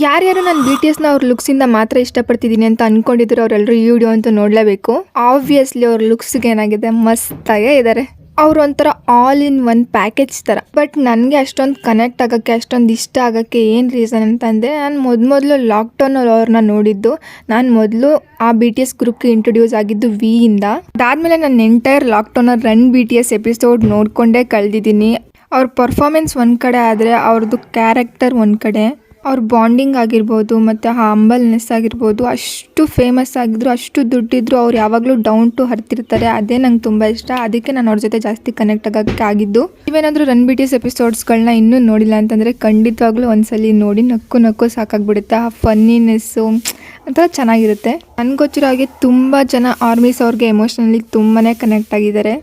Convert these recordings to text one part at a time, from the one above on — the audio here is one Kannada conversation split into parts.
ಯಾರ್ಯಾರು ನಾನು BTSನ ಅವ್ರ ಲುಕ್ಸಿಂದ ಮಾತ್ರ ಇಷ್ಟಪಡ್ತಿದ್ದೀನಿ ಅಂತ ಅಂದ್ಕೊಂಡಿದ್ರು ಅವರೆಲ್ಲರೂ ಈ ವಿಡಿಯೋ ಅಂತೂ ನೋಡಲೇಬೇಕು. ಆಬ್ವಿಯಸ್ಲಿ ಅವ್ರ ಲುಕ್ಸ್ಗೆ ಏನಾಗಿದೆ, ಮಸ್ತಾಗೇ ಇದ್ದಾರೆ. ಅವ್ರು ಒಂಥರ ಆಲ್ ಇನ್ ಒನ್ ಪ್ಯಾಕೇಜ್ ಥರ. ಬಟ್ ನನಗೆ ಅಷ್ಟೊಂದು ಕನೆಕ್ಟ್ ಆಗೋಕ್ಕೆ, ಅಷ್ಟೊಂದು ಇಷ್ಟ ಆಗೋಕ್ಕೆ ಏನು ರೀಸನ್ ಅಂತಂದರೆ, ನಾನು ಮೊದಲು ಲಾಕ್ಡೌನಲ್ಲಿ ಅವ್ರನ್ನ ನೋಡಿದ್ದು. ನಾನು ಮೊದಲು ಆ BTS ಗ್ರೂಪ್ಗೆ ಇಂಟ್ರೊಡ್ಯೂಸ್ ಆಗಿದ್ದು ವಿಯಿಂದ. ಅದಾದಮೇಲೆ ನಾನು ಎಂಟೈರ್ ಲಾಕ್ಡೌನಲ್ಲಿ ರನ್ BTS ಎಪಿಸೋಡ್ ನೋಡಿಕೊಂಡೇ ಕಳೆದಿದ್ದೀನಿ. ಅವ್ರ ಪರ್ಫಾರ್ಮೆನ್ಸ್ ಒಂದು ಕಡೆ ಆದರೆ ಅವ್ರದ್ದು ಕ್ಯಾರೆಕ್ಟರ್ ಒಂದು ಕಡೆ, ಅವ್ರ ಬಾಂಡಿಂಗ್ ಆಗಿರ್ಬೋದು ಮತ್ತು ಆ ಹಂಬಲ್ನೆಸ್ ಆಗಿರ್ಬೋದು, ಅಷ್ಟು ಫೇಮಸ್ ಆಗಿದ್ರು, ಅಷ್ಟು ದುಡ್ಡಿದ್ರು ಅವ್ರು ಯಾವಾಗಲೂ ಡೌನ್ ಟು ಅರ್ತ್ ಇರ್ತಾರೆ. ಅದೇ ನಂಗೆ ತುಂಬ ಇಷ್ಟ. ಅದಕ್ಕೆ ನಾನು ಅವ್ರ ಜೊತೆ ಜಾಸ್ತಿ ಕನೆಕ್ಟ್ ಆಗೋಕ್ಕೆ ಆಗಿದ್ದು. ನೀವೇನಾದರೂ ರನ್ BTS ಎಪಿಸೋಡ್ಸ್ಗಳನ್ನ ಇನ್ನೂ ನೋಡಿಲ್ಲ ಅಂತಂದರೆ ಖಂಡಿತವಾಗ್ಲೂ ಒಂದ್ಸಲಿ ನೋಡಿ. ನಕ್ಕು ಸಾಕಾಗ್ಬಿಡುತ್ತೆ. ಆ ಫನ್ನಿನೆಸ್ಸು ಒಂಥರ ಚೆನ್ನಾಗಿರುತ್ತೆ. ನನಗೆ ಗೊತ್ತಿರೋ ಹಾಗೆ ತುಂಬ ಜನ ಆರ್ಮೀಸ್ ಅವ್ರಿಗೆ ಎಮೋಷ್ನಲಿ ತುಂಬಾ ಕನೆಕ್ಟ್ ಆಗಿದ್ದಾರೆ.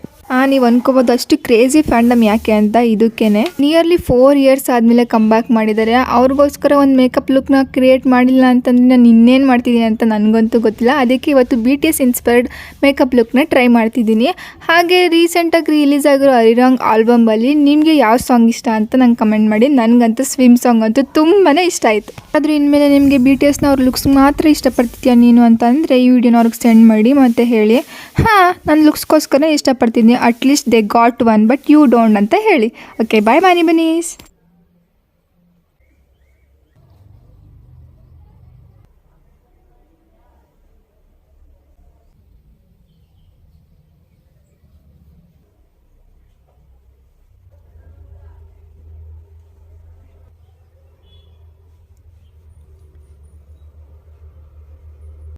ನೀವು ಅನ್ಕೋಬೋದು ಅಷ್ಟು ಕ್ರೇಜಿ ಫ್ಯಾಂಡಮ್ ಯಾಕೆ ಅಂತ. ಇದಕ್ಕೇನೆ ನಿಯರ್ಲಿ 4 years ಆದಮೇಲೆ ಕಮ್ ಬ್ಯಾಕ್ ಮಾಡಿದ್ದಾರೆ. ಅವ್ರಿಗೋಸ್ಕರ ಒಂದು ಮೇಕಪ್ ಲುಕ್ನ ಕ್ರಿಯೇಟ್ ಮಾಡಿಲ್ಲ ಅಂತಂದರೆ ನಾನು ಇನ್ನೇನು ಮಾಡ್ತಿದ್ದೀನಿ ಅಂತ ನನಗಂತೂ ಗೊತ್ತಿಲ್ಲ. ಅದಕ್ಕೆ ಇವತ್ತು BTS ಇನ್ಸ್ಪೈರ್ಡ್ ಮೇಕಪ್ ಲುಕ್ನ ಟ್ರೈ ಮಾಡ್ತಿದ್ದೀನಿ. ಹಾಗೆ ರೀಸೆಂಟಾಗಿ ರಿಲೀಸ್ ಆಗಿರೋ ಹರಿರಾಂಗ್ ಆಲ್ಬಮಲ್ಲಿ ನಿಮಗೆ ಯಾವ ಸಾಂಗ್ ಇಷ್ಟ ಅಂತ ನಂಗೆ ಕಮೆಂಟ್ ಮಾಡಿ. ನನಗಂತೂ ಸ್ವಿಮ್ ಸಾಂಗ್ ಅಂತೂ ತುಂಬಾ ಇಷ್ಟ ಆಯಿತು. ಆದರೆ ಇನ್ಮೇಲೆ ನಿಮಗೆ BTSನ ಅವ್ರ ಲುಕ್ಸ್ ಮಾತ್ರ ಇಷ್ಟಪಡ್ತಿದ್ಯಾ ನೀನು ಅಂತಂದರೆ ಈ ವಿಡಿಯೋನ ಅವ್ರಿಗೆ ಸೆಂಡ್ ಮಾಡಿ ಮತ್ತು ಹೇಳಿ, ನಾನು ಲುಕ್ಸ್ಗೋಸ್ಕರ ಇಷ್ಟಪಡ್ತಿದ್ದೀನಿ, at least they got one but you don't ಅಂತ ಹೇಳಿ. ಓಕೆ, ಬಾಯ್ ಬನ್ನಿ ಬನೀಸ್.